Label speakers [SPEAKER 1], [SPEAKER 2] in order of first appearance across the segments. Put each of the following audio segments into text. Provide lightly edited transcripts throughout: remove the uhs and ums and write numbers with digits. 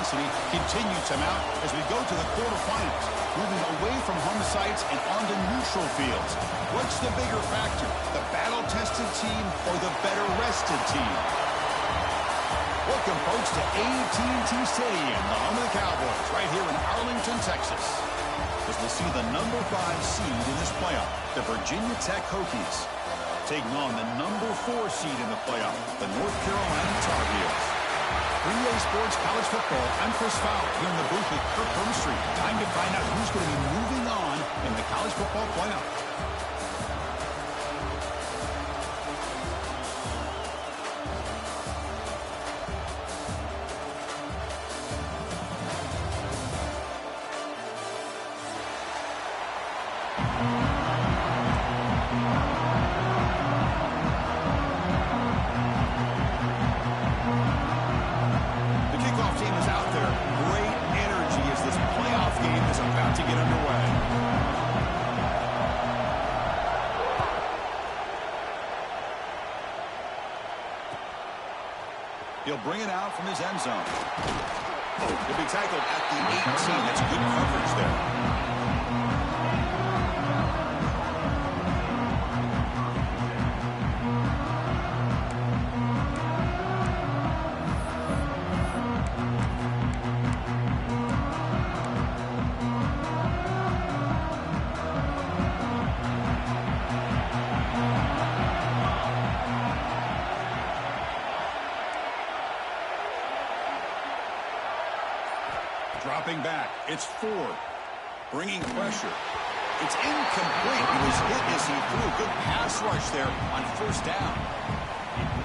[SPEAKER 1] intensity continues to mount as we go to the quarterfinals, moving away from home sites and onto neutral fields. What's the bigger factor, the battle-tested team or the better-rested team? Welcome, folks, to AT&T Stadium, the home of the Cowboys, right here in Arlington, Texas, as we'll see the number 5 seed in this playoff, the Virginia Tech Hokies, taking on the number 4 seed in the playoff, the North Carolina Tar Heels. 3A Sports College Football, I'm Chris Fowler here in the booth with Kirk Hermstreet. Time to find out who's going to be moving on in the college football playoff. He'll bring it out from his end zone. He'll be tackled at the 18. That's good coverage there. Dropping back, it's Ford, bringing pressure. It's incomplete. He was hit as he threw a good pass rush there on first down.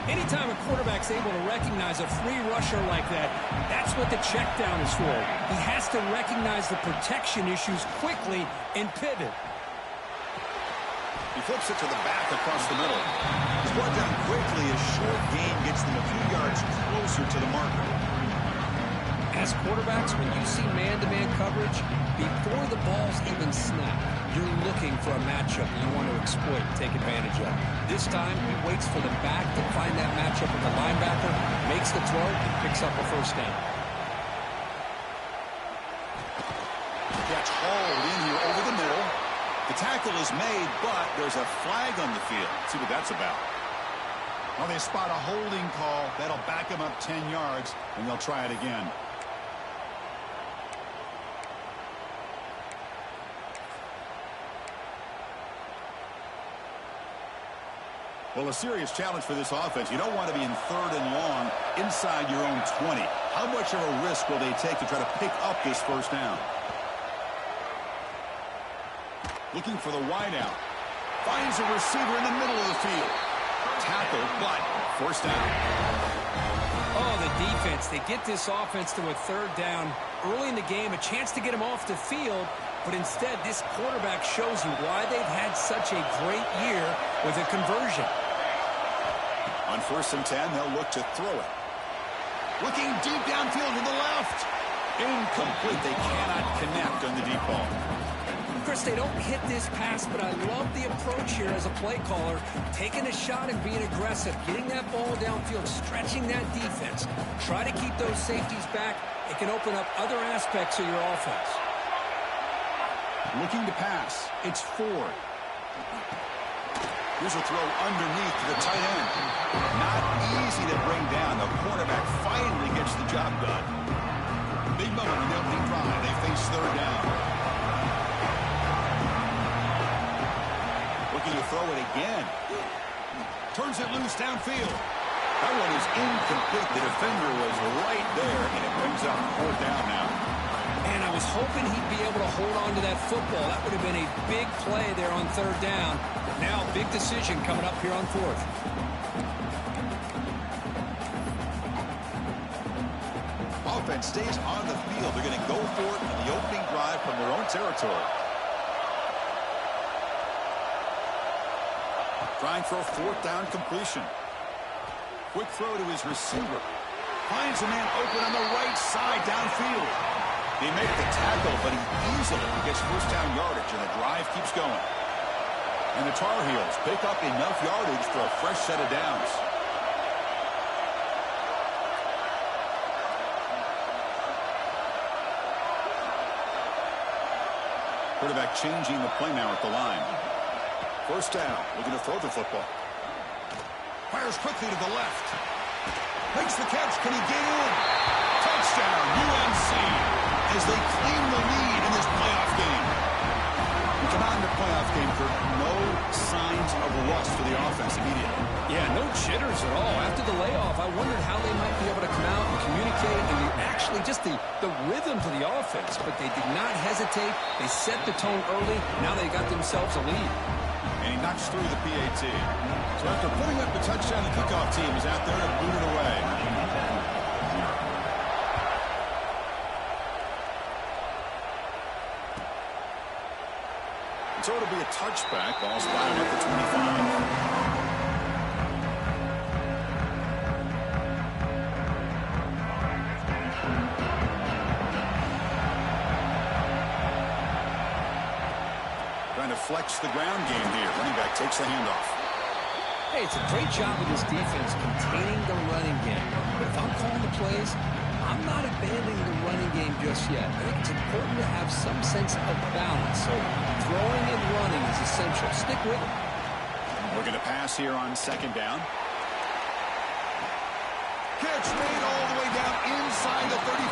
[SPEAKER 2] Anytime a quarterback's able to recognize a free rusher like that, that's what the check down is for. He has to recognize the protection issues quickly and pivot.
[SPEAKER 1] He flips it to the back across the middle. He's brought down quickly as short gain gets them a few yards closer to the marker.
[SPEAKER 2] As quarterbacks, when you see man-to-man coverage, before the ball's even snapped, you're looking for a matchup you want to exploit and take advantage of. This time, he waits for the back to find that matchup with the linebacker, makes the throw, and picks up a first down.
[SPEAKER 1] Gets hauled in here over the middle. The tackle is made, but there's a flag on the field. Let's see what that's about. Well, they spot a holding call. That'll back him up 10 yards, and they'll try it again. Well, a serious challenge for this offense. You don't want to be in 3rd and long inside your own 20. How much of a risk will they take to try to pick up this first down? Looking for the wideout. Finds a receiver in the middle of the field. Tackle, but first down.
[SPEAKER 2] Oh, the defense. They get this offense to a 3rd down early in the game, a chance to get him off the field. But instead, this quarterback shows you why they've had such a great year with a conversion.
[SPEAKER 1] On 1st and 10, they'll look to throw it. Looking deep downfield to the left. Incomplete. They cannot connect on the deep ball.
[SPEAKER 2] Chris, they don't hit this pass, but I love the approach here as a play caller. Taking a shot and being aggressive. Getting that ball downfield, stretching that defense. Try to keep those safeties back. It can open up other aspects of your offense.
[SPEAKER 1] Looking to pass. It's Ford. Here's a throw underneath to the tight end. Not easy to bring down. The quarterback finally gets the job done. Big moment in the opening drive. They face 3rd down. Looking to throw it again. Turns it loose downfield. That one is incomplete. The defender was right there, and it brings up 4th down now.
[SPEAKER 2] And I was hoping he'd be able to hold on to that football. That would have been a big play there on 3rd down. But now, big decision coming up here on 4th.
[SPEAKER 1] Offense stays on the field. They're going to go for it in the opening drive from their own territory. Trying for a 4th down completion. Quick throw to his receiver. Finds a man open on the right side downfield. They make the tackle, but he easily gets first down yardage, and the drive keeps going. And the Tar Heels pick up enough yardage for a fresh set of downs. Quarterback changing the play now at the line. First down, looking to throw the football. Fires quickly to the left. Makes the catch. Can he get in? Touchdown, UNC, as they claim the lead in this playoff game. We come out in the playoff game for no signs of rust for the offense immediately.
[SPEAKER 2] Yeah, no jitters at all. After the layoff, I wondered how they might be able to come out and communicate and actually just the rhythm to the offense. But they did not hesitate. They set the tone early. Now they got themselves a lead.
[SPEAKER 1] And he knocks through the PAT. So after putting up the touchdown, the kickoff team is out there to boot it away. So it'll be a touchback. Ball spotted at the 25. Trying to flex the ground game here. Running back takes the handoff.
[SPEAKER 2] Hey, it's a great job of this defense containing the running game. But if I'm calling the plays, I'm not abandoning the running game just yet. I think it's important to have some sense of balance. So throwing and running is essential. Stick with it.
[SPEAKER 1] We're going to pass here on second down. Catch made all the way down inside the 35.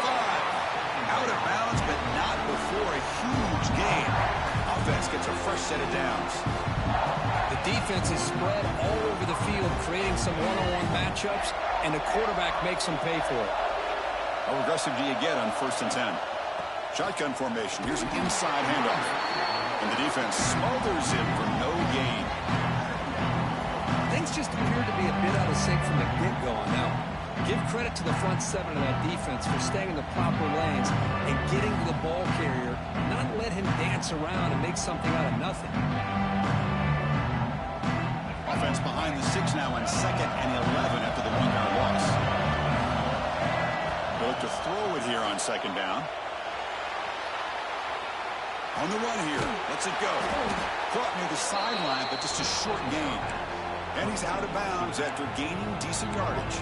[SPEAKER 1] Out of bounds, but not before a huge gain. Offense gets a fresh set of downs.
[SPEAKER 2] The defense is spread all over the field, creating some one-on-one matchups, and the quarterback makes them pay for it.
[SPEAKER 1] How aggressive do you get on 1st and 10? Shotgun formation. Here's an inside handoff. And the defense smothers him for no gain.
[SPEAKER 2] Things just appear to be a bit out of sync from the get-go on now. Give credit to the front seven of that defense for staying in the proper lanes and getting to the ball carrier, not let him dance around and make something out of nothing.
[SPEAKER 1] Offense behind the 6 now on 2nd and 11 after the 1-yard loss. They'll look to throw it here on 2nd down. On the run here. Lets it go. Caught near the sideline, but just a short gain. And he's out of bounds after gaining decent yardage.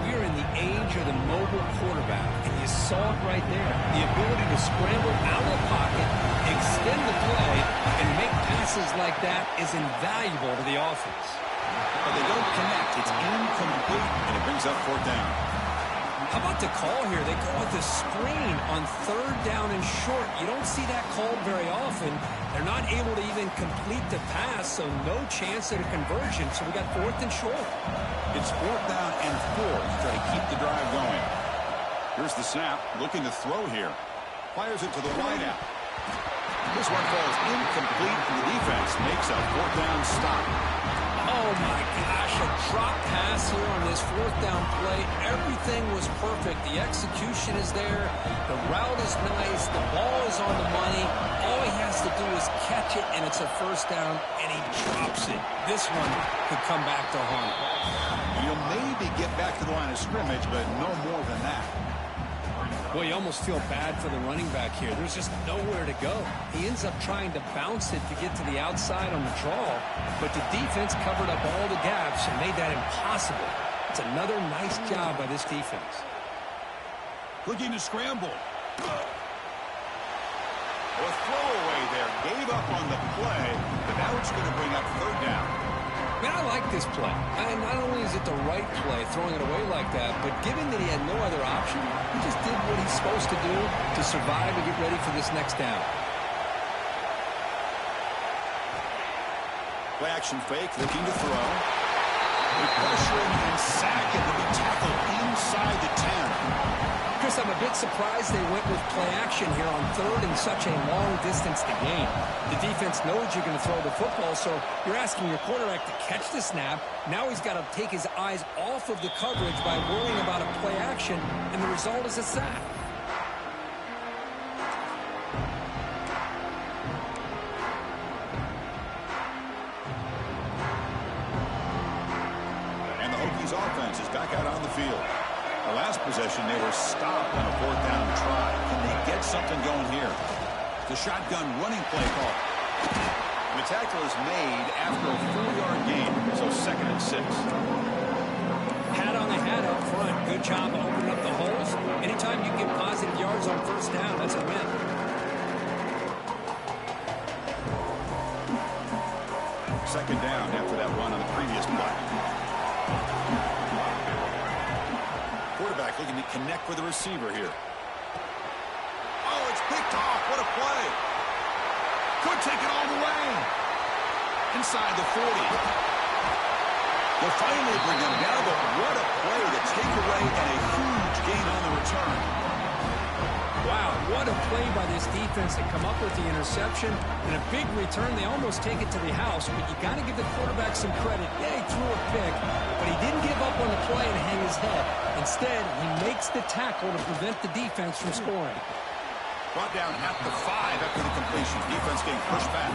[SPEAKER 2] We are in the age of the mobile quarterback, and you saw it right there. The ability to scramble out of the pocket, extend the play, and make passes like that is invaluable to the offense.
[SPEAKER 1] But they don't connect. It's incomplete, and it brings up 4th down.
[SPEAKER 2] How about the call here? They go with the screen on 3rd down and short. You don't see that called very often. They're not able to even complete the pass, so no chance at a conversion. So we got 4th and short.
[SPEAKER 1] It's 4th down and 4 to try to keep the drive going. Here's the snap. Looking to throw here. Fires it to the wideout. This one falls incomplete, and the defense makes a 4th down stop.
[SPEAKER 2] Oh, my gosh, a drop pass here on this 4th down play. Everything was perfect. The execution is there. The route is nice. The ball is on the money. All he has to do is catch it, and it's a 1st down, and he drops it. This one could come back to haunt him.
[SPEAKER 1] You'll maybe get back to the line of scrimmage, but no more than that.
[SPEAKER 2] Well, you almost feel bad for the running back here. There's just nowhere to go. He ends up trying to bounce it to get to the outside on the draw, but the defense covered up all the gaps and made that impossible. It's another nice job by this defense.
[SPEAKER 1] Looking to scramble. A throwaway there. Gave up on the play, but now it's going to bring up 3rd down.
[SPEAKER 2] Man, I like this play. And not only is it the right play, throwing it away like that, but given that he had no other option, he just did what he's supposed to do to survive and get ready for this next down.
[SPEAKER 1] Play action fake, looking to throw. With pressure and sack, and will be tackled inside the 10.
[SPEAKER 2] Chris, I'm a bit surprised they went with play action here on 3rd and such a long distance to gain. The defense knows you're going to throw the football, so you're asking your quarterback to catch the snap. Now he's got to take his eyes off of the coverage by worrying about a play action, and the result is a sack.
[SPEAKER 1] And the Hokies offense is back out on the field. The last possession, they were stopped on a 4th down try. Can they get something going here? The shotgun running play call. The tackle is made after a 4-yard gain, so 2nd and 6.
[SPEAKER 2] Hat on the hat up front. Good job opening up the holes. Anytime you get positive yards on 1st down, that's a win.
[SPEAKER 1] second down after that run on the previous play. Quarterback looking to connect with the receiver here. Oh, it's picked off. What a play. Could take it all the way. Inside the 40. They'll finally bring him down, but what a play. The takeaway and a huge gain on the return.
[SPEAKER 2] Wow, what a play by this defense to come up with the interception and a big return. They almost take it to the house, but you got to give the quarterback some credit. Yeah, he threw a pick, but he didn't give up on the play and hang his head. Instead, he makes the tackle to prevent the defense from scoring.
[SPEAKER 1] Brought down at the 5 after the completion. Defense getting pushed back.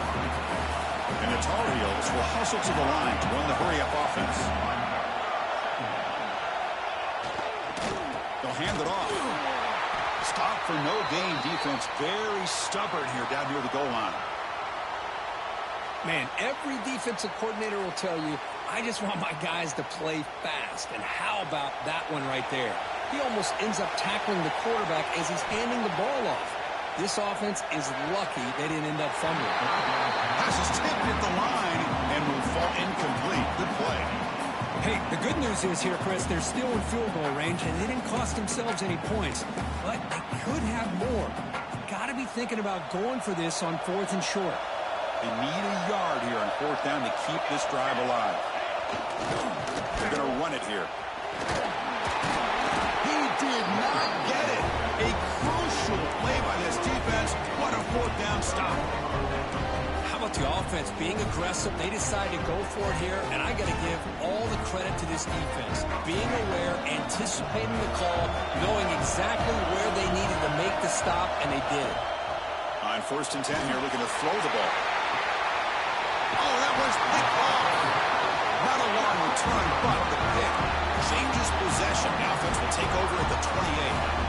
[SPEAKER 1] And the Tar Heels will hustle to the line to run the hurry-up offense. They'll hand it off. Stop for no gain defense. Very stubborn here down near the goal line.
[SPEAKER 2] Man, every defensive coordinator will tell you, I just want my guys to play fast. And how about that one right there? He almost ends up tackling the quarterback as he's handing the ball off. This offense is lucky they didn't end up fumbling.
[SPEAKER 1] Pass is tipped at the line and will fall incomplete. Good play.
[SPEAKER 2] Hey, the good news is here, Chris, they're still in field goal range, and they didn't cost themselves any points. But they could have more. Got to be thinking about going for this on 4th and short.
[SPEAKER 1] They need a yard here on 4th down to keep this drive alive. They're going to run it here. He did not get it. A crucial play by this defense. What a 4th down stop.
[SPEAKER 2] How about the offense being aggressive? They decide to go for it here, and I got to give all the credit to this defense. Being aware, anticipating the call, knowing exactly where they needed to make the stop, and they did.
[SPEAKER 1] On 1st and 10 here, looking to throw the ball. Oh, that was picked off. Not a long return, but the pick changes possession. The offense will take over at the 28.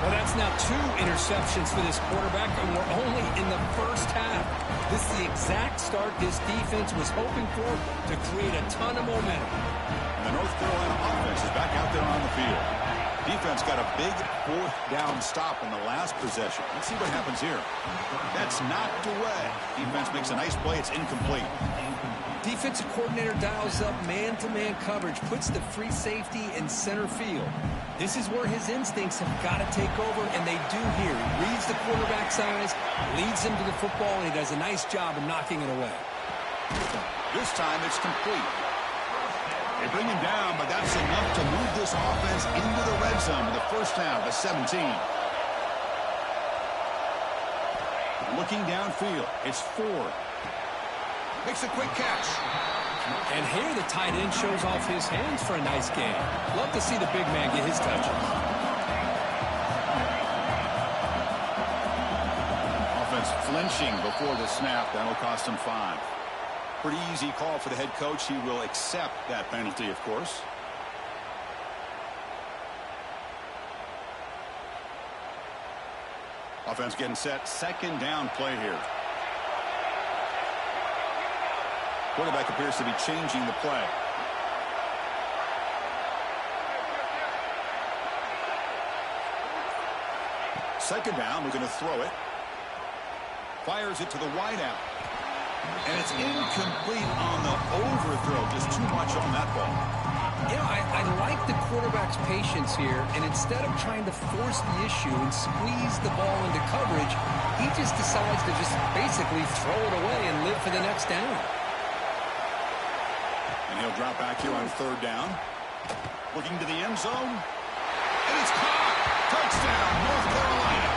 [SPEAKER 2] Well, that's now 2 interceptions for this quarterback, and we're only in the first half. This is the exact start this defense was hoping for to create a ton of momentum.
[SPEAKER 1] And the North Carolina offense is back out there on the field. Defense got a big 4th down stop in the last possession. Let's see what happens here. That's knocked away. Defense makes a nice play. It's incomplete.
[SPEAKER 2] Defensive coordinator dials up man-to-man coverage, puts the free safety in center field. This is where his instincts have got to take over, and they do here. He reads the quarterback's eyes, leads him to the football, and he does a nice job of knocking it away.
[SPEAKER 1] This time it's complete. They bring him down, but that's enough to move this offense into the red zone with the 1st down to 17. Looking downfield, it's Ford. Makes a quick catch.
[SPEAKER 2] And here the tight end shows off his hands for a nice game. Love to see the big man get his touches.
[SPEAKER 1] Offense flinching before the snap. That'll cost him 5. Pretty easy call for the head coach. He will accept that penalty, of course. Offense getting set. 2nd down play here. Quarterback appears to be changing the play. Second down, we're going to throw it. Fires it to the wideout. And it's incomplete on the overthrow. Just too much on that ball.
[SPEAKER 2] You know, I like the quarterback's patience here, and instead of trying to force the issue and squeeze the ball into coverage, he just decides to just basically throw it away and live for the next down.
[SPEAKER 1] And he'll drop back here on 3rd down. Looking to the end zone. And it's caught. Touchdown, North Carolina.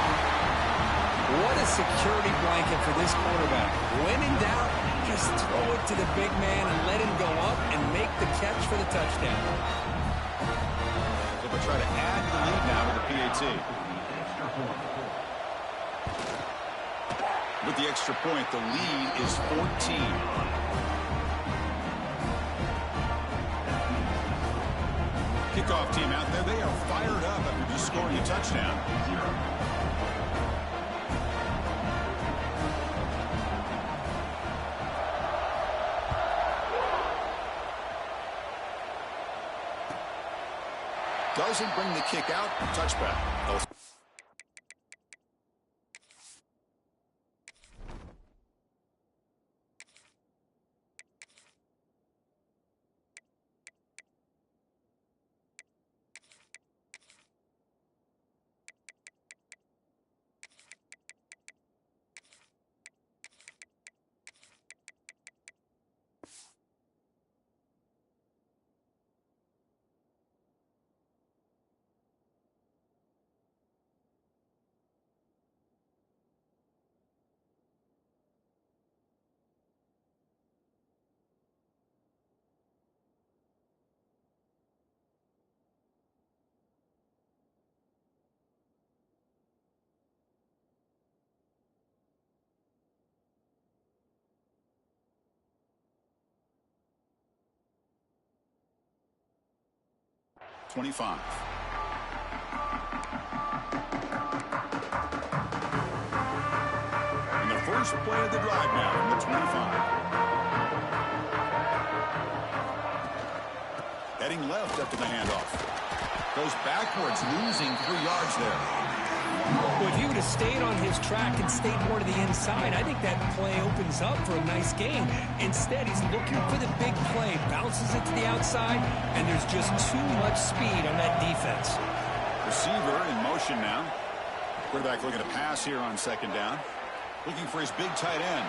[SPEAKER 2] What a security blanket for this quarterback. When in doubt, just throw it to the big man and let him go up and make the catch for the touchdown.
[SPEAKER 1] So they'll try to add the lead now to the PAT. With the extra point, the lead is 14. Kickoff team out there, they are fired up after just scoring a touchdown. Doesn't bring the kick out. Touchback. 25. And the first play of the drive now from the 25. Heading left after the handoff. Goes backwards, losing 3 yards there.
[SPEAKER 2] Well, if he would have stayed on his track and stayed more to the inside, I think that play opens up for a nice gain. Instead, he's looking for the big play, bounces it to the outside, and there's just too much speed on that defense.
[SPEAKER 1] Receiver in motion now. Quarterback looking to pass here on 2nd down. Looking for his big tight end.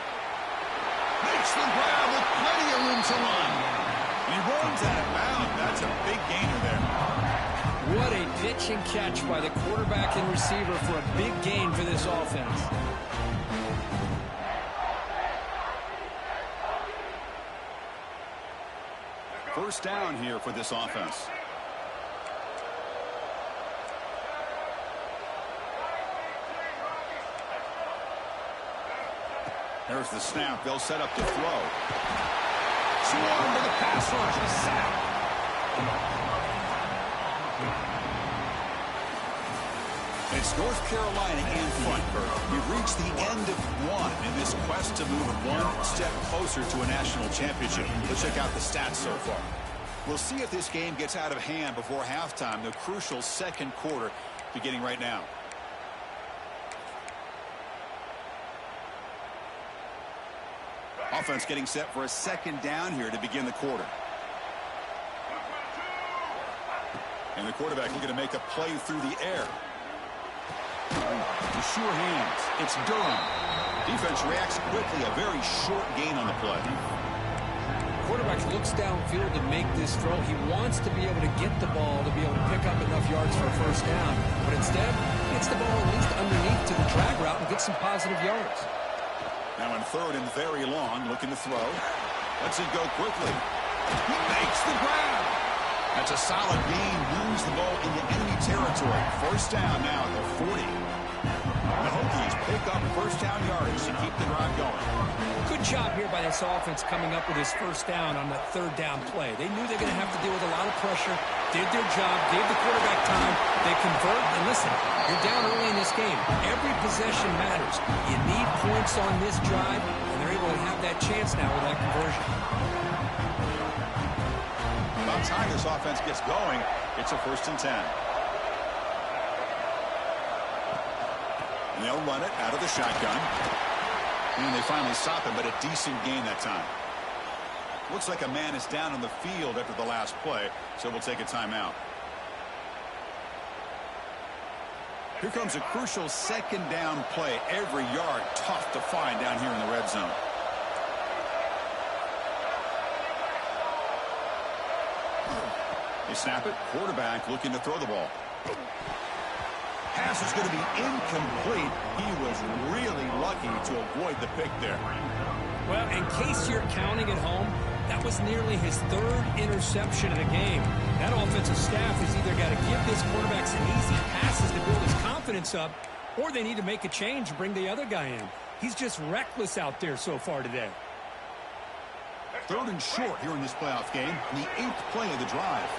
[SPEAKER 1] Makes the grab with plenty of room to run. And he runs out of bounds. That's a big gainer there.
[SPEAKER 2] What a pitch and catch by the quarterback and receiver for a big gain for this offense.
[SPEAKER 1] First down here for this offense. There's the snap. They'll set up to throw. Swarm to the pass rush. A sack. It's North Carolina in front, Kurt. We've reached the end of one in this quest to move one step closer to a national championship. Let's check out the stats so far. We'll see if this game gets out of hand before halftime, the crucial 2nd quarter beginning right now. Offense getting set for a 2nd down here to begin the quarter. And the quarterback looking to make a play through the air. With sure hands, it's Durham. Defense reacts quickly, a very short gain on the play.
[SPEAKER 2] Quarterback looks downfield to make this throw. He wants to be able to get the ball to be able to pick up enough yards for a 1st down. But instead, gets the ball at least underneath to the drag route and gets some positive yards.
[SPEAKER 1] Now in 3rd and very long, looking to throw. Lets it go quickly. He makes the grab. That's a solid gain. Moves the ball into enemy territory. 1st down now at the 40. The Hokies pick up 1st down yards to keep the drive going.
[SPEAKER 2] Good job here by this offense coming up with his 1st down on that 3rd down play. They knew they were going to have to deal with a lot of pressure, did their job, gave the quarterback time. They convert, and listen, you're down early in this game. Every possession matters. You need points on this drive, and they're able to have that chance now with that conversion.
[SPEAKER 1] By the time this offense gets going, it's a 1st and 10. And they'll run it out of the shotgun. And they finally stop him, but a decent gain that time. Looks like a man is down on the field after the last play, so we'll take a timeout. Here comes a crucial 2nd down play. Every yard tough to find down here in the red zone. They snap it. Quarterback looking to throw the ball. Pass is going to be incomplete. He was really lucky to avoid the pick there.
[SPEAKER 2] Well, in case you're counting at home, that was nearly his 3rd interception of the game. That offensive staff has either got to give this quarterback some easy passes to build his confidence up, or they need to make a change and bring the other guy in. He's just reckless out there so far today.
[SPEAKER 1] 3rd and short here in this playoff game. The 8th play of the drive.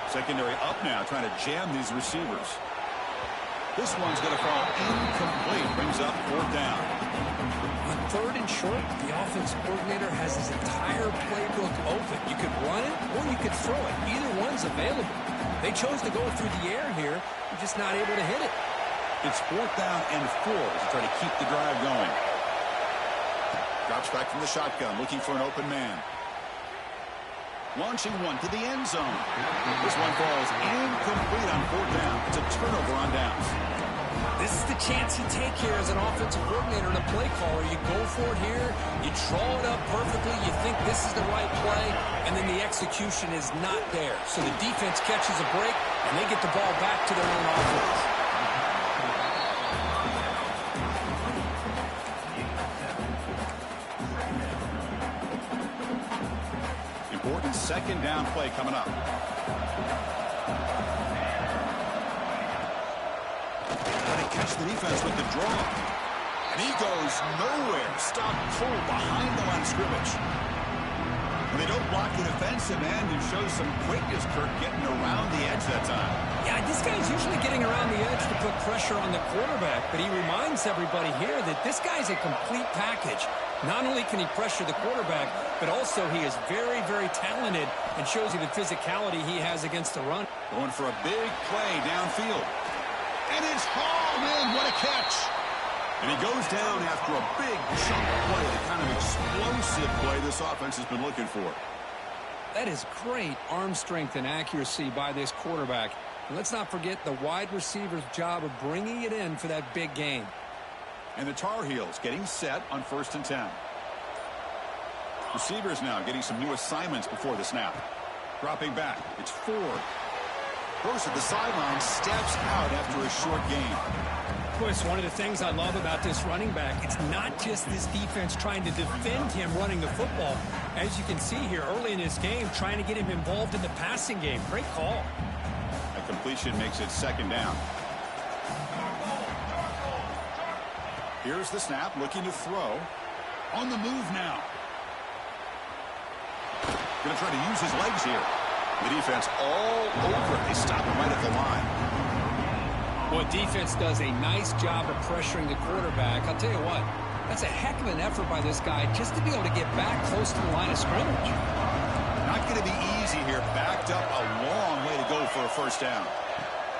[SPEAKER 1] Secondary up now, trying to jam these receivers. This one's going to fall incomplete. Brings up 4th down.
[SPEAKER 2] On 3rd and short, the offense coordinator has his entire playbook open. You could run it or you could throw it. Either one's available. They chose to go through the air here. They're just not able to hit it.
[SPEAKER 1] It's 4th down and 4 to try to keep the drive going. Drops back from the shotgun, looking for an open man. Launching one to the end zone. This one falls incomplete on 4th down. It's a turnover on downs.
[SPEAKER 2] This is the chance you take here as an offensive coordinator and a play caller. You go for it here. You draw it up perfectly. You think this is the right play, and then the execution is not there. So the defense catches a break, and they get the ball back to their own offense.
[SPEAKER 1] Important 2nd down play coming up. Trying to catch the defense with the draw. And he goes nowhere. Stop cold behind the line of scrimmage. Well, they don't block the defensive end and show some quickness, Kirk, getting around the edge that time.
[SPEAKER 2] Yeah, this guy's usually getting around the edge to put pressure on the quarterback, but he reminds everybody here that this guy's a complete package. Not only can he pressure the quarterback, but also he is very, very talented and shows you the physicality he has against the run.
[SPEAKER 1] Going for a big play downfield. And it's hauled in. What a catch. And he goes down after a big chunk play, the kind of explosive play this offense has been looking for.
[SPEAKER 2] That is great arm strength and accuracy by this quarterback. And let's not forget the wide receiver's job of bringing it in for that big gain.
[SPEAKER 1] And the Tar Heels getting set on 1st and 10. Receivers now getting some new assignments before the snap. Dropping back. It's Ford. Goes to the sideline, steps out after a short gain.
[SPEAKER 2] Of course, one of the things I love about this running back, it's not just this defense trying to defend him running the football. As you can see here early in this game, trying to get him involved in the passing game. Great call.
[SPEAKER 1] A completion makes it 2nd down. Here's the snap, looking to throw. On the move now. Going to try to use his legs here. The defense all over it. They stop him right at the line.
[SPEAKER 2] Well, defense does a nice job of pressuring the quarterback. I'll tell you what, that's a heck of an effort by this guy just to be able to get back close to the line of scrimmage.
[SPEAKER 1] Not going to be easy here. Backed up a long way to go for a 1st down.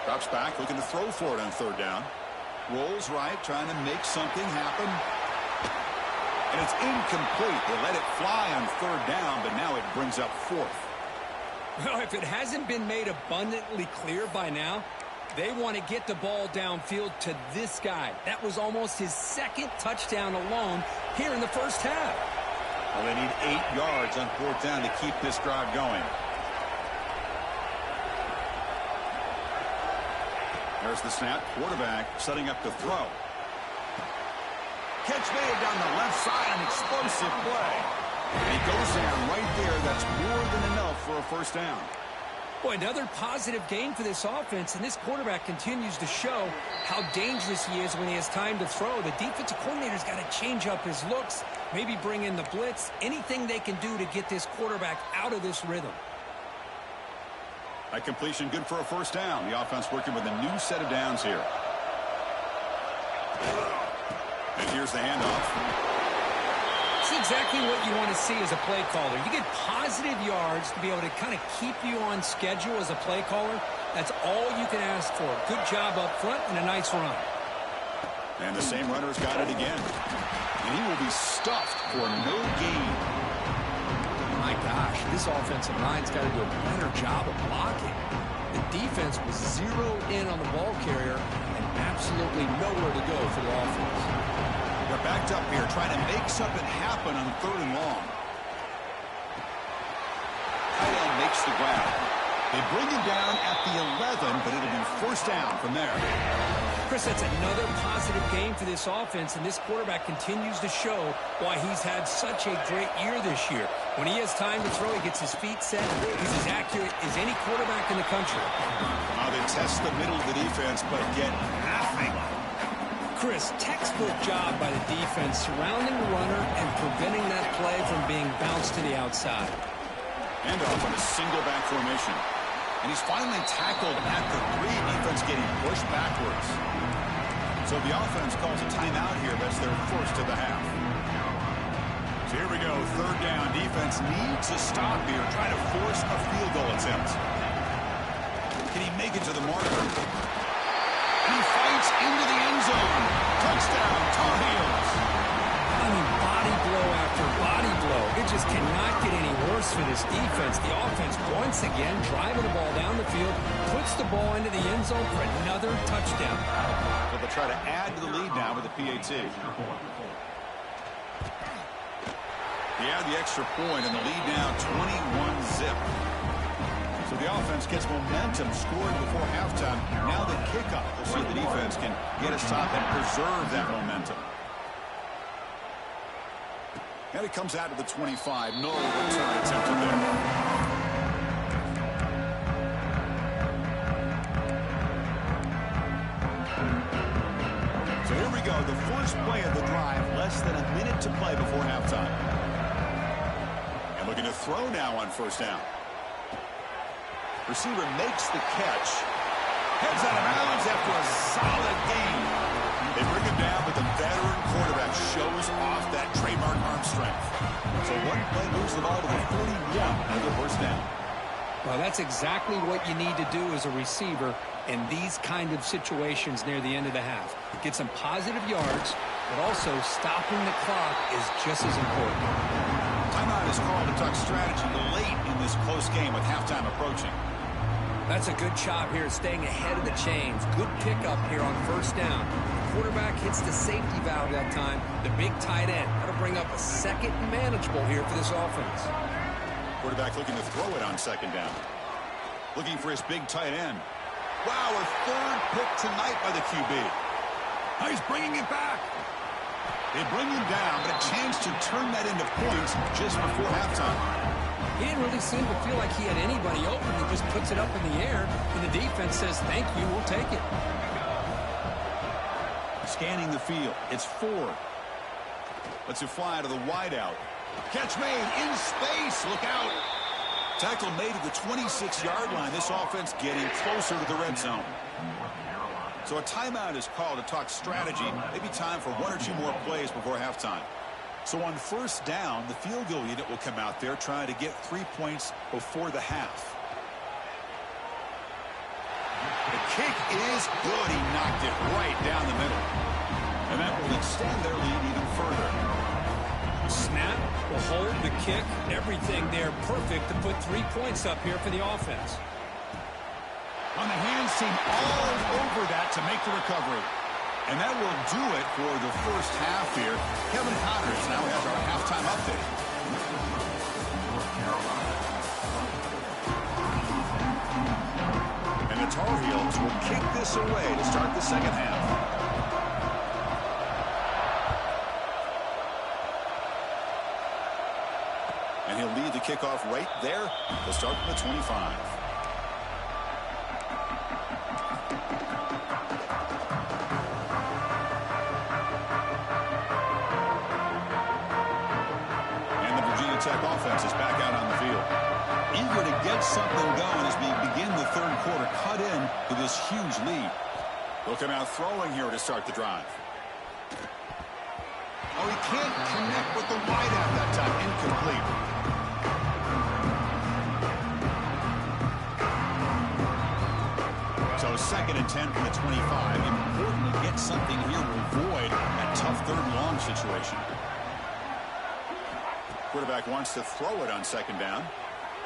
[SPEAKER 1] Drops back, looking to throw for it on 3rd down. Rolls right, trying to make something happen. And it's incomplete. They let it fly on 3rd down, but now it brings up 4th.
[SPEAKER 2] Well, if it hasn't been made abundantly clear by now, they want to get the ball downfield to this guy. That was almost his 2nd touchdown alone here in the 1st half.
[SPEAKER 1] Well, they need 8 yards on 4th down to keep this drive going. There's the snap. Quarterback setting up to throw. Catch made down the left side. An explosive play. And he goes down right there. That's more than enough for a 1st down.
[SPEAKER 2] Boy, another positive gain for this offense, and this quarterback continues to show how dangerous he is when he has time to throw. The defensive coordinator's got to change up his looks, maybe bring in the blitz, anything they can do to get this quarterback out of this rhythm.
[SPEAKER 1] That completion good for a 1st down. The offense working with a new set of downs here. And here's the handoff.
[SPEAKER 2] It's exactly what you want to see as a play caller. You get positive yards to be able to kind of keep you on schedule as a play caller. That's all you can ask for. Good job up front and a nice run.
[SPEAKER 1] And the same runner's got it again. And he will be stuffed for no gain.
[SPEAKER 2] My gosh, this offensive line's got to do a better job of blocking. The defense was zeroed in on the ball carrier and absolutely nowhere to go for the offense.
[SPEAKER 1] They're backed up here, trying to make something happen on 3rd and long. Tight end makes the grab. They bring him down at the 11, but it'll be 1st down from there.
[SPEAKER 2] Chris, that's another positive game for this offense, and this quarterback continues to show why he's had such a great year this year. When he has time to throw, he gets his feet set. He's as accurate as any quarterback in the country.
[SPEAKER 1] Now they test the middle of the defense, but get nothing.
[SPEAKER 2] Chris, textbook job by the defense surrounding the runner and preventing that play from being bounced to the outside.
[SPEAKER 1] Handoff on a single back formation. And he's finally tackled at the 3. Defense getting pushed backwards. So the offense calls a timeout here. That's their 1st of the half. So here we go. 3rd down. Defense needs a stop here. Try to force a field goal attempt. Can he make it to the marker? He fights into the end zone. Touchdown, Tar Heels.
[SPEAKER 2] I mean, body blow after body blow. It just cannot get any worse for this defense. The offense, once again, driving the ball down the field, puts the ball into the end zone for another touchdown.
[SPEAKER 1] So they'll try to add to the lead now with the PAT. They add the extra point, and the lead now 21-zip. So the offense gets momentum, scored before halftime. Now the kickoff. We'll see if the defense can get a stop and preserve that momentum. And it comes out to the 25. No return attempted there. So here we go. The first play of the drive. Less than a minute to play before halftime. And Looking to throw now on first down. Receiver makes the catch. Heads out of bounds after a solid gain. They bring him down, but the veteran quarterback shows off that trademark arm strength. So one play moves the ball to the 41 and the first down.
[SPEAKER 2] Well, that's exactly what you need to do as a receiver in these kind of situations near the end of the half. Get some positive yards, but also stopping the clock is just as important.
[SPEAKER 1] Timeout is called to talk strategy late in this close game with halftime approaching.
[SPEAKER 2] That's a good job here, staying ahead of the chains. Good pickup here on first down. The quarterback hits the safety valve that time. The big tight end. That'll bring up a second and manageable here for this offense.
[SPEAKER 1] Quarterback looking to throw it on second down. Looking for his big tight end. Wow, a third pick tonight by the QB. Now he's bringing it back. They bring him down, but a chance to turn that into points just before halftime.
[SPEAKER 2] He didn't really seem to feel like he had anybody open. He just puts it up in the air, and the defense says, thank you, we'll take it.
[SPEAKER 1] Scanning the field. It's 4. Lets it fly to the wideout. Catch made in space. Look out. Tackle made at the 26-yard line. This offense getting closer to the red zone. So a timeout is called to talk strategy. Maybe time for 1 or 2 more plays before halftime. So on first down, the field goal unit will come out there trying to get 3 points before the half. The kick is good. He knocked it right down the middle. And that will extend their lead even further.
[SPEAKER 2] Snap, the hold, the kick, everything there perfect to put 3 points up here for the offense.
[SPEAKER 1] On the hands team all over that to make the recovery. And that will do it for the first half here. Kevin Connors now has our halftime update. And the Tar Heels will kick this away to start the second half. And he'll lead the kickoff right there. They'll start from the 25. Tech offense is back out on the field. Eager to get something going as we begin the third quarter. Cut in to this huge lead. They'll come out throwing here to start the drive. Oh, he can't connect with the wideout that time. Incomplete. So 2nd and 10 from the 25. Important to get something here to avoid that tough third and long situation. Quarterback wants to throw it on second down.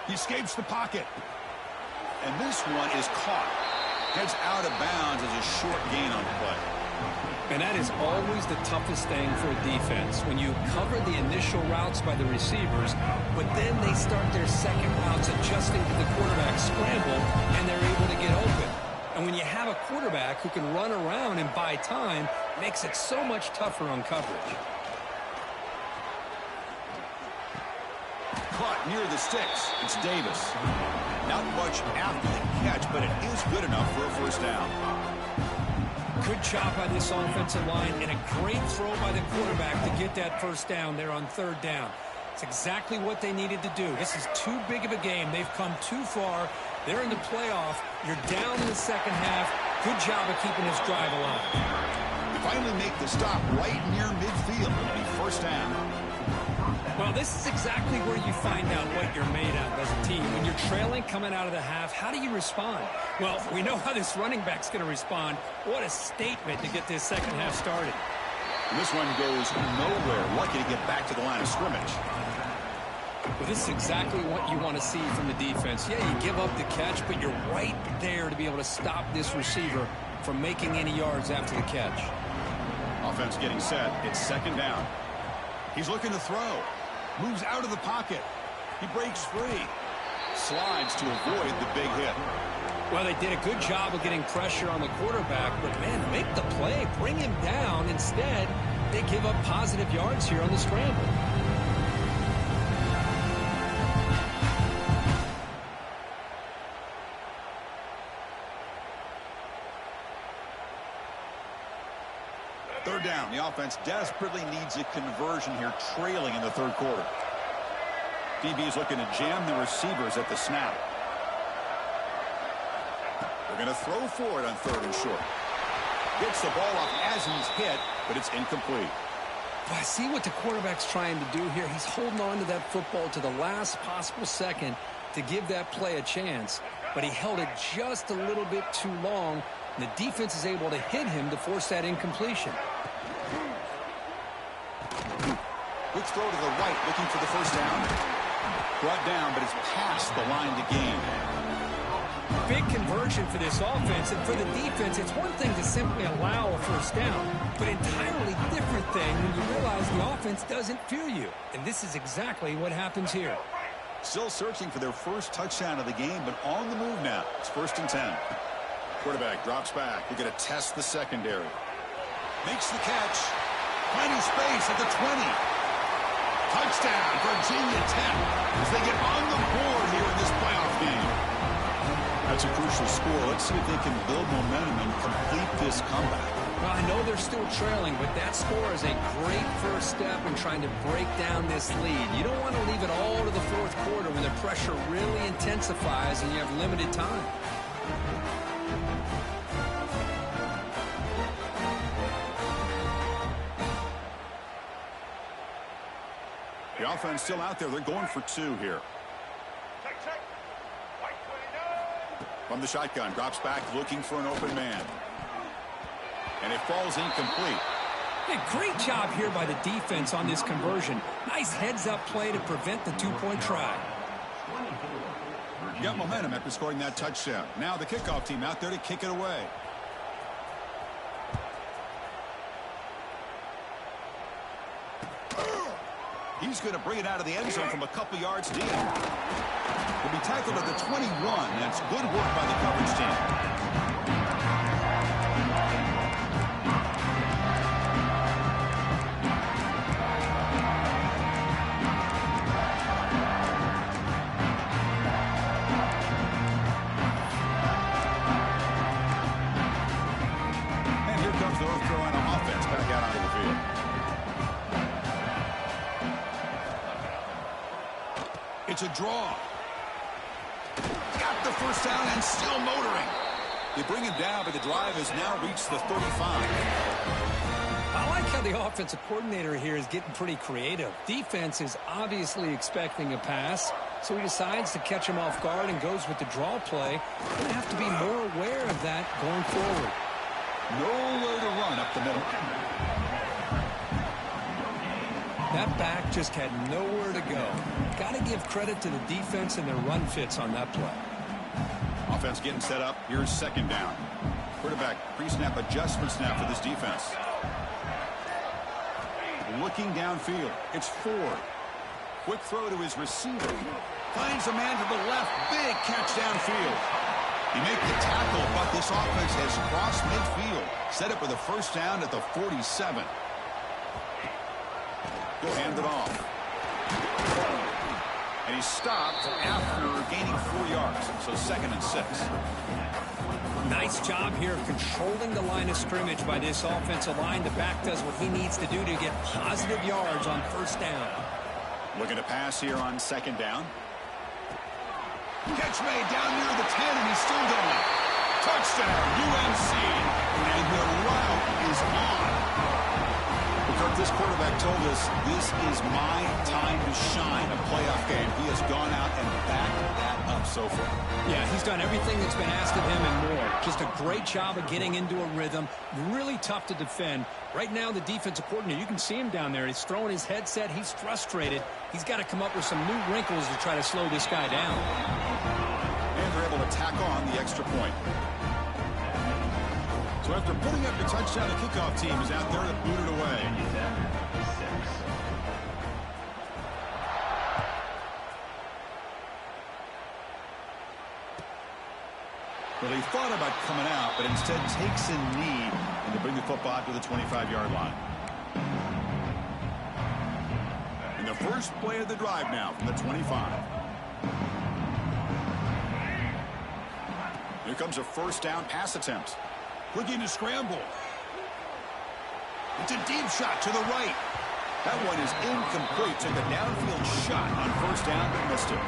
[SPEAKER 1] He escapes the pocket. And this one is caught. Heads out of bounds as a short gain on the play.
[SPEAKER 2] And that is always the toughest thing for a defense. When you cover the initial routes by the receivers, but then they start their second routes adjusting to the quarterback scramble, and they're able to get open. And when you have a quarterback who can run around and buy time, it makes it so much tougher on coverage.
[SPEAKER 1] Caught near the sticks. It's Davis. Not much after the catch, but it is good enough for a first down.
[SPEAKER 2] Good job by this offensive line and a great throw by the quarterback to get that first down there on third down. It's exactly what they needed to do. This is too big of a game. They've come too far. They're in the playoff. You're down in the second half. Good job of keeping this drive alive.
[SPEAKER 1] They finally make the stop right near midfield. It'll be first down.
[SPEAKER 2] Well, this is exactly where you find out what you're made of as a team. When you're trailing coming out of the half, how do you respond? Well, we know how this running back's going to respond. What a statement to get this second half started.
[SPEAKER 1] And this one goes nowhere. Lucky to get back to the line of scrimmage.
[SPEAKER 2] Well, this is exactly what you want to see from the defense. Yeah, you give up the catch, but you're right there to be able to stop this receiver from making any yards after the catch.
[SPEAKER 1] Offense getting set. It's second down. He's looking to throw. Moves out of the pocket. He breaks free. Slides to avoid the big hit.
[SPEAKER 2] Well, they did a good job of getting pressure on the quarterback, but, man, make the play. Bring him down. Instead, they give up positive yards here on the scramble.
[SPEAKER 1] Third down. The offense desperately needs a conversion here, trailing in the third quarter. DB is looking to jam the receivers at the snap. They're going to throw for it on 3rd and short. Gets the ball off as he's hit, but it's incomplete.
[SPEAKER 2] I see what the quarterback's trying to do here. He's holding on to that football to the last possible second to give that play a chance, but he held it just a little bit too long, and the defense is able to hit him to force that incompletion.
[SPEAKER 1] Quick throw to the right, looking for the first down. Brought down, but it's past the line to gain.
[SPEAKER 2] Big conversion for this offense, and for the defense, it's one thing to simply allow a first down, but entirely different thing when you realize the offense doesn't fear you, and this is exactly what happens here.
[SPEAKER 1] Still searching for their first touchdown of the game, but on the move now. It's 1st and 10. Quarterback drops back. They're going to test the secondary. Makes the catch. Finding space at the 20. Touchdown, Virginia Tech, as they get on the board here in this playoff game. That's a crucial score. Let's see if they can build momentum and complete this comeback.
[SPEAKER 2] Well, I know they're still trailing, but that score is a great first step in trying to break down this lead. You don't want to leave it all to the 4th quarter when the pressure really intensifies and you have limited time.
[SPEAKER 1] The offense still out there. They're going for 2 here. From the shotgun, drops back, looking for an open man. And it falls incomplete.
[SPEAKER 2] Hey, great job here by the defense on this conversion. Nice heads-up play to prevent the 2-point try.
[SPEAKER 1] You got momentum after scoring that touchdown. Now the kickoff team out there to kick it away. He's going to bring it out of the end zone from a couple yards deep. Will be tackled at the 21. That's good work by the coverage team. And here comes the North Carolina offense back out onto the field. It's a draw. Got the first down and still motoring. They bring him down, but the drive has now reached the 35.
[SPEAKER 2] I like how the offensive coordinator here is getting pretty creative. Defense is obviously expecting a pass, so he decides to catch him off guard and goes with the draw play. Going to have to be more aware of that going forward.
[SPEAKER 1] Nowhere to run up the middle.
[SPEAKER 2] That back just had nowhere to go. Got to give credit to the defense and their run fits on that play.
[SPEAKER 1] Offense getting set up. Here's 2nd down. Quarterback pre-snap adjustment snap for this defense. Looking downfield. It's Ford. Quick throw to his receiver. Finds a man to the left. Big catch downfield. He made the tackle, but this offense has crossed midfield. Set up with a first down at the 47. He'll hand it off. And he stopped after gaining 4 yards. So 2nd and 6.
[SPEAKER 2] Nice job here of controlling the line of scrimmage by this offensive line. The back does what he needs to do to get positive yards on first down.
[SPEAKER 1] Looking to pass here on 2nd down. Catch made down near the 10, and he's still going. Touchdown, UNC. And the route is on. Because this quarterback told us this is my time to shine, a playoff game. He has gone out and backed that up so far.
[SPEAKER 2] Yeah, he's done everything that's been asked of him and more. Just a great job of getting into a rhythm. Really tough to defend. Right now, the defensive coordinator, you can see him down there. He's throwing his headset. He's frustrated. He's got to come up with some new wrinkles to try to slow this guy down.
[SPEAKER 1] And they're able to tack on the extra point. So after putting up the touchdown, the kickoff team is out there to boot it away. Well, he thought about coming out, but instead takes a knee and to bring the football out to the 25-yard line. And the first play of the drive now from the 25. Here comes a first down pass attempt. Looking to scramble. It's a deep shot to the right. That one is incomplete. Took a downfield shot on first down, but missed it.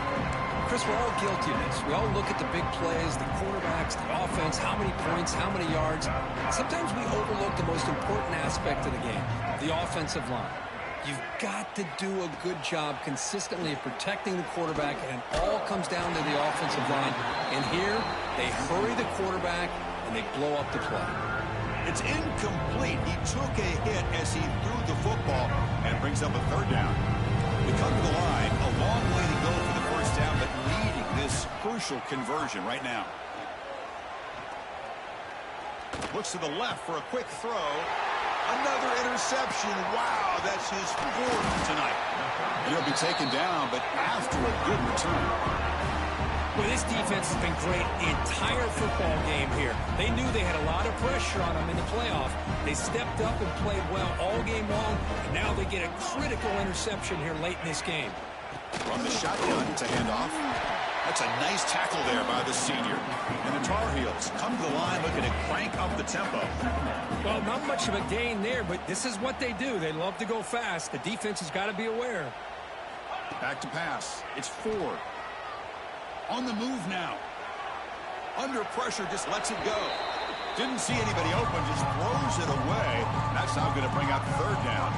[SPEAKER 2] Chris, we're all guilty of this. We all look at the big plays, the quarterbacks, the offense, how many points, how many yards. Sometimes we overlook the most important aspect of the game, the offensive line. You've got to do a good job consistently of protecting the quarterback, and it all comes down to the offensive line. And here, they hurry the quarterback, and they blow up the play.
[SPEAKER 1] It's incomplete. He took a hit as he threw the football, and it brings up a third down. We come to the line, a long way to go for the first down, but needing this crucial conversion right now. Looks to the left for a quick throw. Another interception. Wow, that's his fourth tonight. And he'll be taken down, but after a good return.
[SPEAKER 2] Well, this defense has been great the entire football game here. They knew they had a lot of pressure on them in the playoff. They stepped up and played well all game long, and now they get a critical interception here late in this game.
[SPEAKER 1] From the shotgun to handoff. That's a nice tackle there by the senior. And the Tar Heels come to the line looking to crank up the tempo.
[SPEAKER 2] Well, not much of a gain there, but this is what they do. They love to go fast. The defense has got to be aware.
[SPEAKER 1] Back to pass. It's Ford. On the move now. Under pressure, just lets it go. Didn't see anybody open, just throws it away. That's now going to bring out the third down.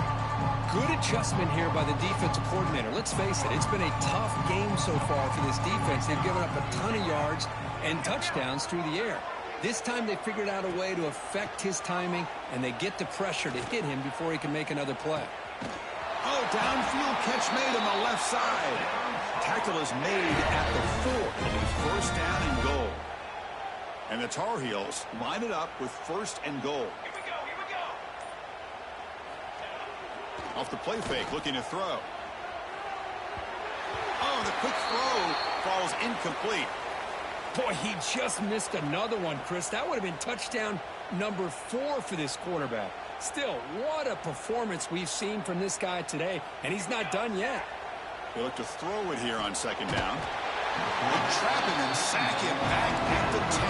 [SPEAKER 2] Good adjustment here by the defensive coordinator. Let's face it, it's been a tough game so far for this defense. They've given up a ton of yards and touchdowns through the air. This time they figured out a way to affect his timing, and they get the pressure to hit him before he can make another play.
[SPEAKER 1] Oh, downfield catch made on the left side. Tackle is made at the 4. It'll be first down and goal. And the Tar Heels line it up with first and goal.
[SPEAKER 3] Here we go.
[SPEAKER 1] Off the play fake, looking to throw. Oh, the quick throw falls incomplete.
[SPEAKER 2] Boy, he just missed another one, Chris. That would have been touchdown number 4 for this quarterback. Still, what a performance we've seen from this guy today, and he's not done yet.
[SPEAKER 1] They look to throw it here on second down. They trap him and sack him back at the 10.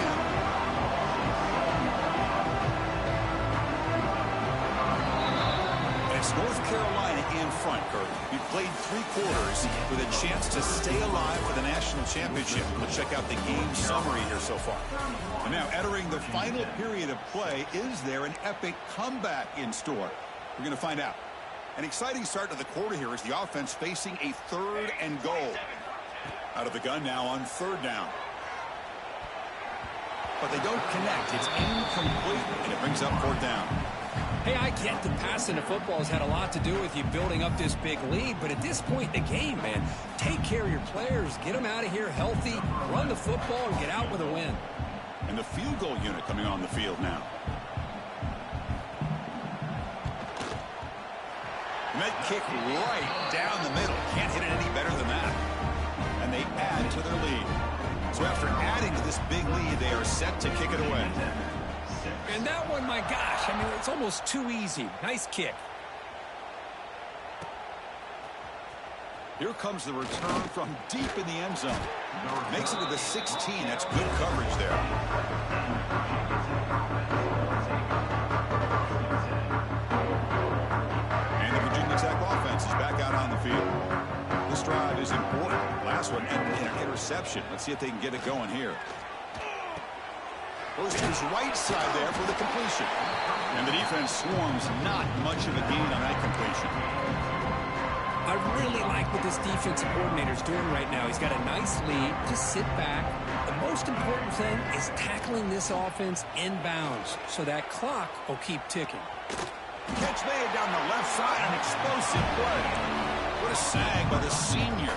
[SPEAKER 1] And it's North Carolina in front, Kurt. We played 3 quarters with a chance to stay alive for the national championship. Let's check out the game summary here so far. And now entering the final period of play, is there an epic comeback in store? We're going to find out. An exciting start to the quarter here as the offense facing a third and goal. Out of the gun now on third down. But they don't connect. It's incomplete, and it brings up fourth down.
[SPEAKER 2] Hey, I get the passing of football has had a lot to do with you building up this big lead, but at this point in the game, man, take care of your players, get them out of here healthy, run the football, and get out with a win.
[SPEAKER 1] And the field goal unit coming on the field now. Med kick right down the middle. Can't hit it any better than that. And they add to their lead. So after adding to this big lead, they are set to kick it away.
[SPEAKER 2] And that one, my gosh, I mean, it's almost too easy. Nice kick.
[SPEAKER 1] Here comes the return from deep in the end zone. Makes it to the 16. That's good coverage there. And the Virginia Tech offense is back out on the field. This drive is important. Last one ended in an interception. Let's see if they can get it going here. Goes to his right side there for the completion. And the defense swarms, not much of a gain on that completion.
[SPEAKER 2] I really like what this defensive coordinator is doing right now. He's got a nice lead. Just sit back. The most important thing is tackling this offense inbounds so that clock will keep ticking.
[SPEAKER 1] Catch made down the left side, an explosive play. What a sag by the senior.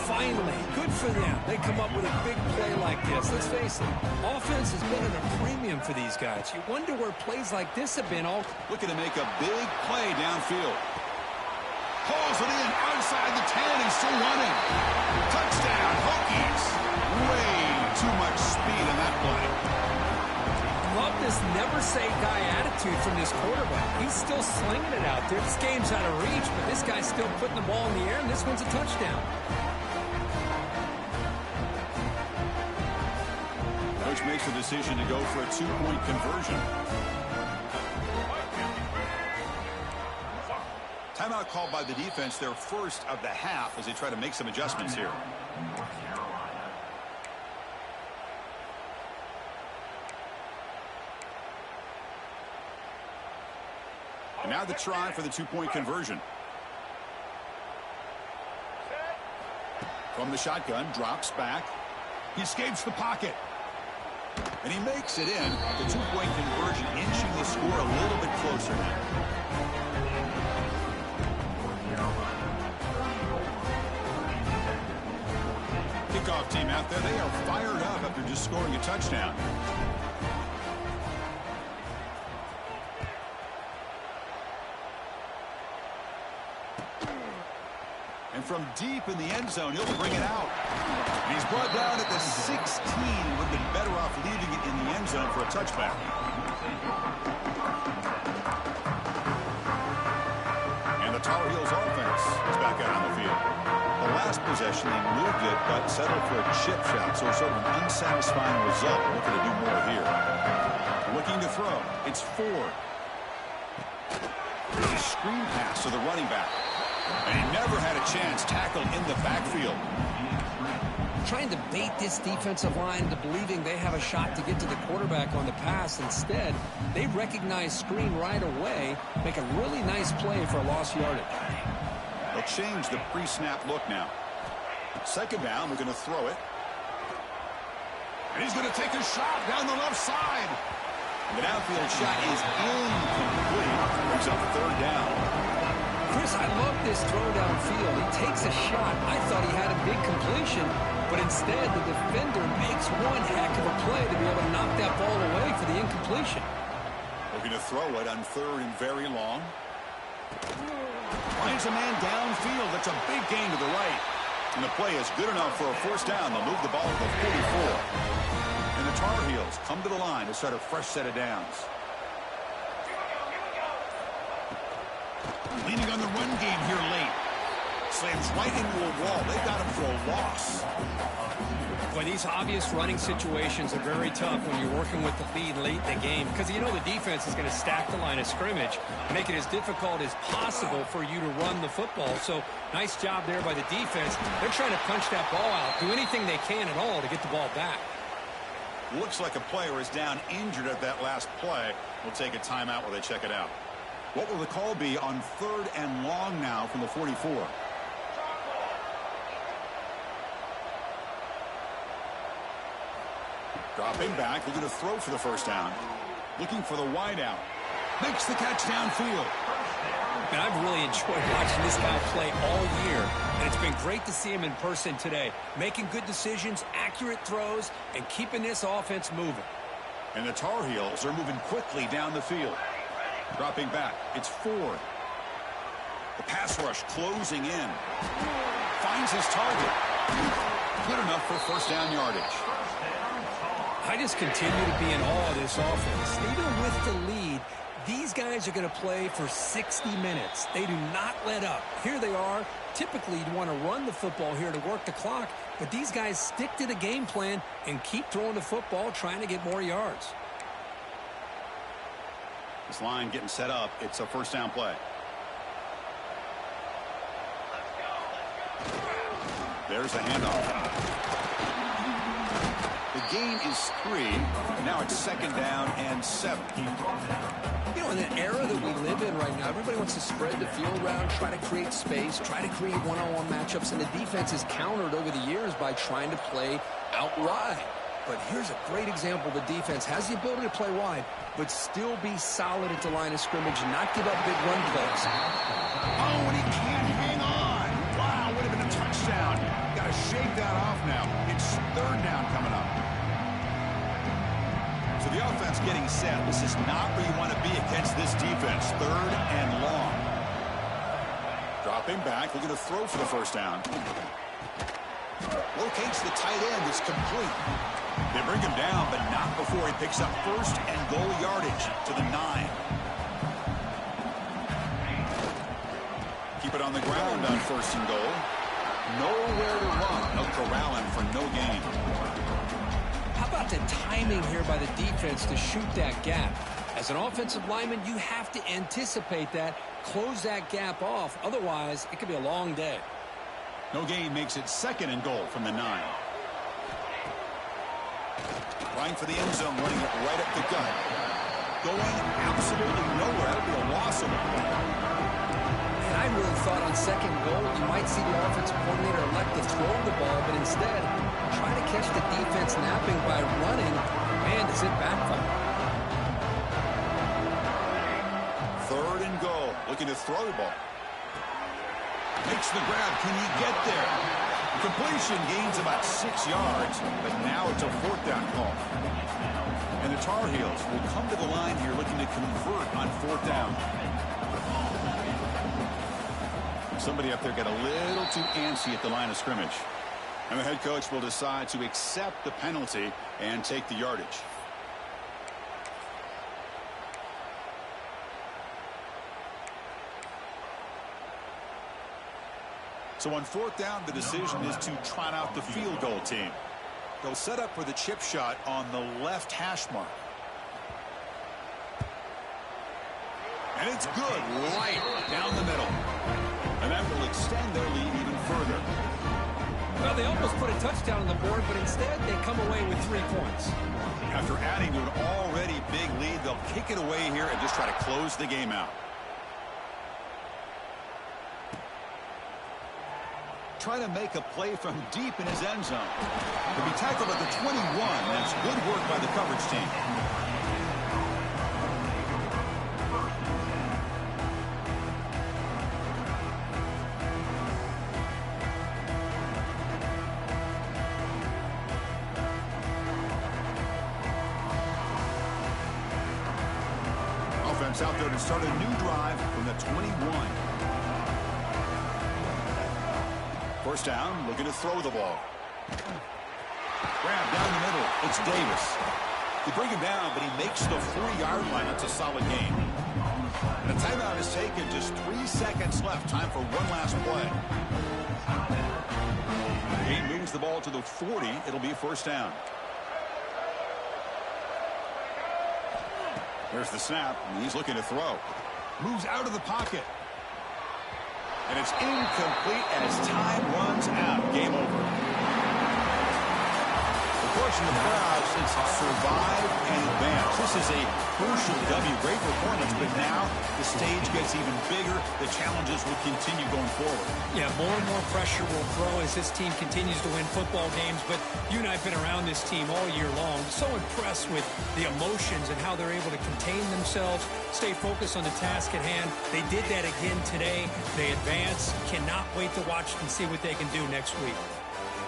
[SPEAKER 2] Finally, good for them. They come up with a big play like this. Let's face it, offense has been at a premium for these guys. You wonder where plays like this have been all...
[SPEAKER 1] Looking to make a big play downfield. Pulls it in outside the 10. He's still running. Touchdown, Hokies. Way too much speed in that play.
[SPEAKER 2] Love this never-say-die attitude from this quarterback. He's still slinging it out there. This game's out of reach, but this guy's still putting the ball in the air, and this one's a touchdown.
[SPEAKER 1] Coach makes the decision to go for a 2-point conversion. Timeout called by the defense, their first of the half, as they try to make some adjustments here. And now the try for the two-point conversion. From the shotgun, drops back. He escapes the pocket. And he makes it in. The two-point conversion inching the score a little bit closer now. Kickoff team out there, they are fired up after just scoring a touchdown. And from deep in the end zone, he'll bring it out. And he's brought down at the 16. Would have been better off leaving it in the end zone for a touchback. And the Tar Heels offense is back out on the field. The last possession, they moved it, but settled for a chip shot, so sort of an unsatisfying result. Looking to do more here. Looking to throw. It's Ford. A screen pass to the running back. And he never had a chance tackled in the backfield.
[SPEAKER 2] Trying to bait this defensive line into believing they have a shot to get to the quarterback on the pass. Instead, they recognize screen right away, make a really nice play for a lost yardage.
[SPEAKER 1] They'll change the pre-snap look now. Second down, we're going to throw it. And he's going to take a shot down the left side. The downfield shot is incomplete. Brings up third down.
[SPEAKER 2] Chris, I love this throw downfield. He takes a shot. I thought he had a big completion, but instead the defender makes one heck of a play to be able to knock that ball away for the incompletion.
[SPEAKER 1] Looking to throw it on third and very long. Finds a man downfield. That's a big gain to the right. And the play is good enough for a first down. They'll move the ball to the 44. And the Tar Heels come to the line to start a fresh set of downs. Leaning on the run game here late. Slams right into a wall. They got him for a loss.
[SPEAKER 2] Boy, these obvious running situations are very tough when you're working with the lead late in the game, because you know the defense is going to stack the line of scrimmage, make it as difficult as possible for you to run the football. So nice job there by the defense. They're trying to punch that ball out, do anything they can at all to get the ball back.
[SPEAKER 1] Looks like a player is down injured at that last play. We'll take a timeout while they check it out. What will the call be on third and long now from the 44? Dropping back, looking to throw for the first down. Looking for the wide out. Makes the catch downfield.
[SPEAKER 2] And I've really enjoyed watching this guy play all year, and it's been great to see him in person today. Making good decisions, accurate throws, and keeping this offense moving.
[SPEAKER 1] And the Tar Heels are moving quickly down the field. Dropping back, it's Ford. The pass rush closing in. Finds his target. Good enough for first down yardage.
[SPEAKER 2] I just continue to be in awe of this offense. Even with the lead, these guys are going to play for 60 minutes. They do not let up. Here they are. Typically, you'd want to run the football here to work the clock, but these guys stick to the game plan and keep throwing the football, trying to get more yards.
[SPEAKER 1] This line getting set up. It's a first down play. There's the handoff. The gain is 3. Now it's second down and 7.
[SPEAKER 2] You know, in an era that we live in right now, everybody wants to spread the field around, try to create space, try to create one-on-one matchups, and the defense is countered over the years by trying to play out wide. But here's a great example. The defense has the ability to play wide, but still be solid at the line of scrimmage and not give up big run plays.
[SPEAKER 1] Oh, and he can't hang on. Wow, would have been a touchdown. Got to shake that off now. It's third down coming up. So the offense getting set. This is not where you want to be against this defense. Third and long. Dropping back, looking to throw for the first down. Locates the tight end. It's complete. They bring him down, but not before he picks up first and goal yardage to the 9. Keep it on the ground on first and goal. Nowhere to run. They'll corral him for no gain.
[SPEAKER 2] How about the timing here by the defense to shoot that gap? As an offensive lineman, you have to anticipate that, close that gap off. Otherwise, it could be a long day.
[SPEAKER 1] No gain makes it 2nd and goal from the 9. Trying for the end zone, running it right up the gut. Going absolutely nowhere. That'll be a loss of a ball.
[SPEAKER 2] And I really thought on 2nd goal, you might see the offensive coordinator elect to throw the ball, but instead, try to catch the defense napping by running. Man, does it backfire.
[SPEAKER 1] 3rd and goal. Looking to throw the ball. Makes the grab. Can he get there? Completion gains about 6 yards, but now it's a 4th down call. And the Tar Heels will come to the line here looking to convert on 4th down. Somebody up there got a little too antsy at the line of scrimmage. And the head coach will decide to accept the penalty and take the yardage. So on 4th down, the decision is to trot out the field goal team. They'll set up for the chip shot on the left hash mark. And it's good, right down the middle. And that will extend their lead even further.
[SPEAKER 2] Well, they almost put a touchdown on the board, but instead they come away with 3 points.
[SPEAKER 1] After adding to an already big lead, they'll kick it away here and just try to close the game out. Trying to make a play from deep in his end zone. He'll be tackled at the 21. That's good work by the coverage team. Offense out there to start a new drive from the 21. 1st down, looking to throw the ball. Grab down the middle. It's Davis. They bring him down, but he makes the 3-yard line. That's a solid gain. And a timeout is taken. Just 3 seconds left. Time for one last play. He moves the ball to the 40. It'll be a 1st down. There's the snap, and he's looking to throw. Moves out of the pocket. And it's incomplete, and as time runs out, game over. The question of the crowd is survive and advance. This is a crucial W. Great performance, but now the stage gets even bigger. The challenges will continue going forward.
[SPEAKER 2] Yeah, more and more pressure will grow as this team continues to win football games, but you and I have been around this team all year long. So impressed with the emotions and how they're able to contain themselves, stay focused on the task at hand. They did that again today. They advance. Cannot wait to watch and see what they can do next week.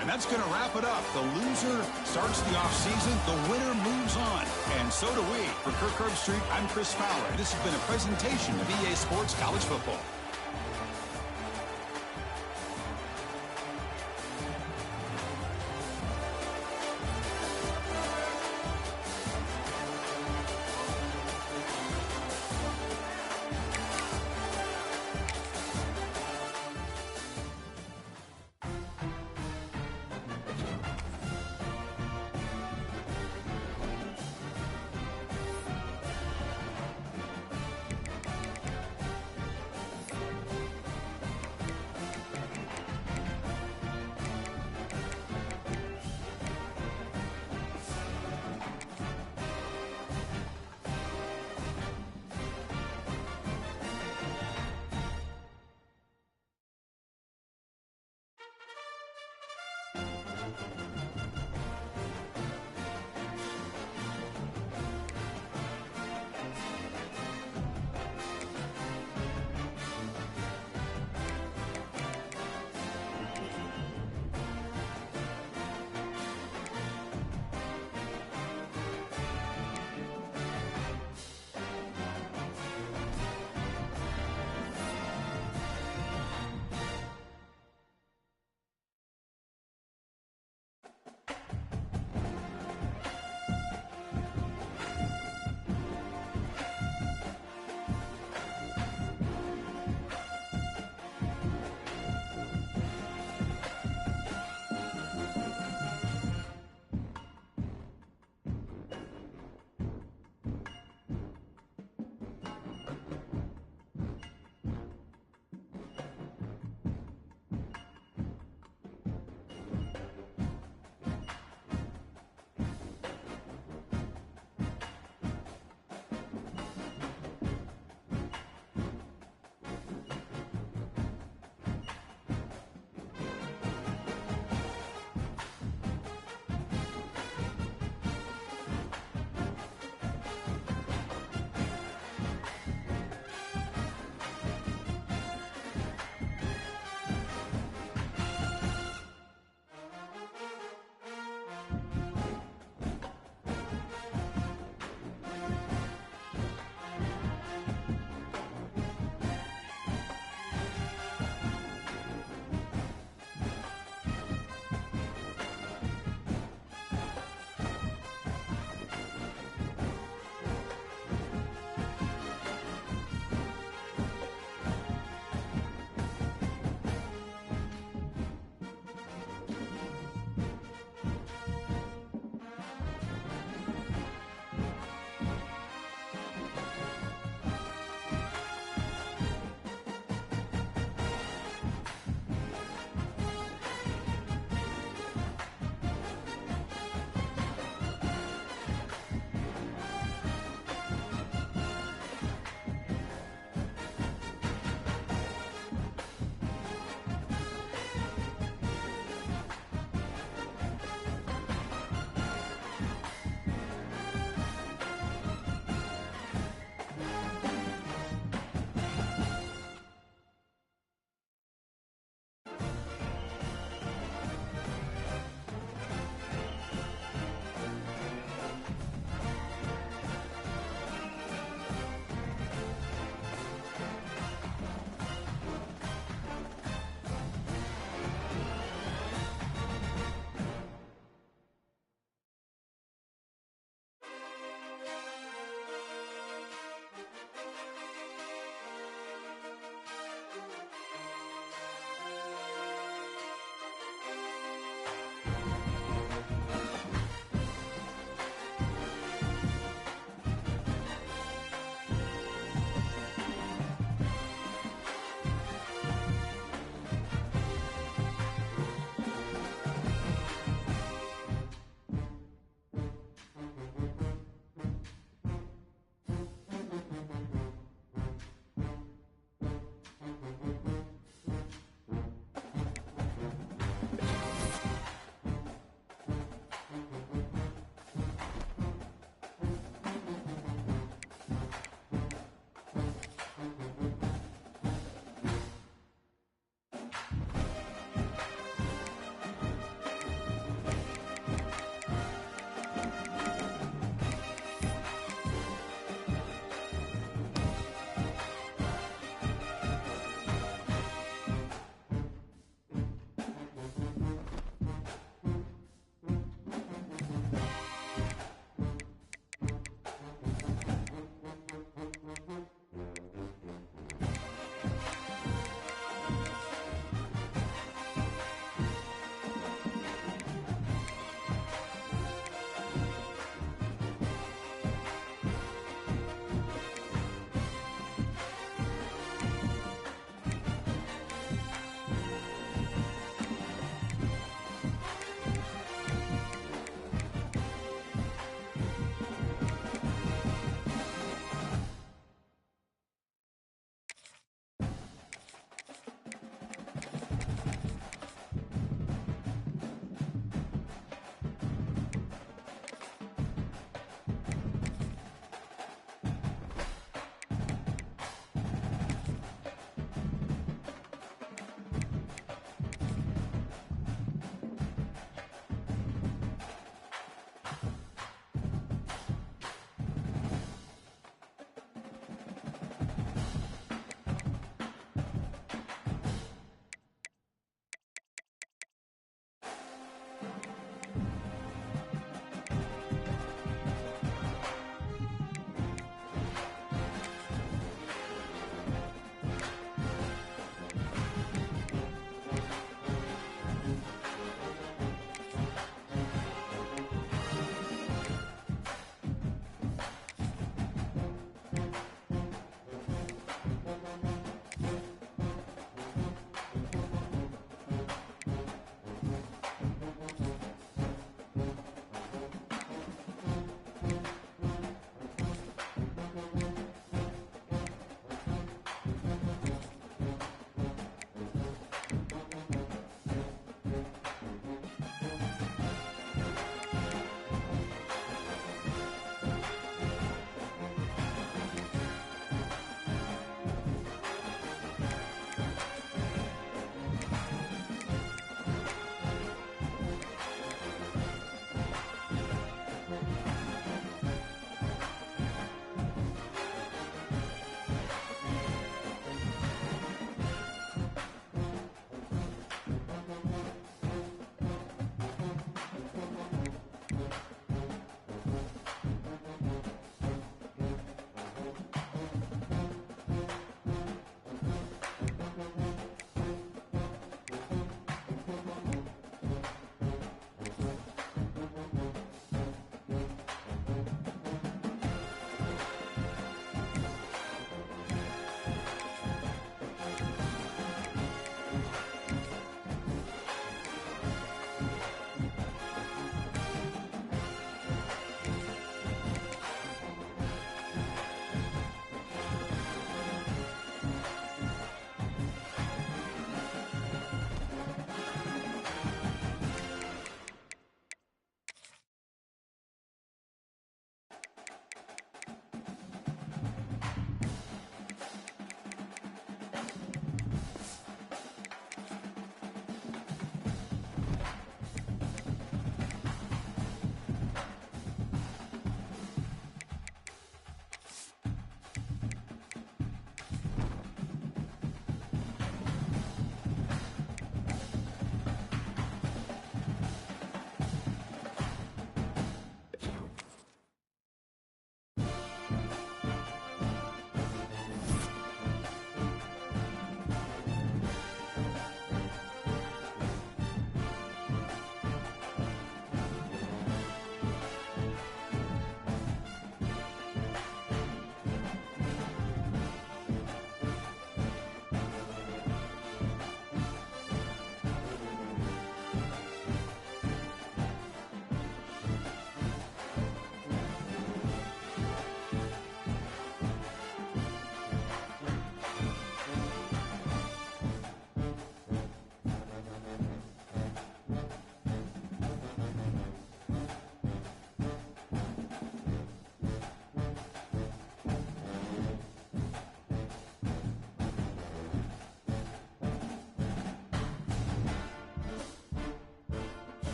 [SPEAKER 1] And that's going to wrap it up. The loser starts the offseason. The winner moves on. And so do we. For Kirk Herbstreit, I'm Chris Fowler. This has been a presentation of EA Sports College Football.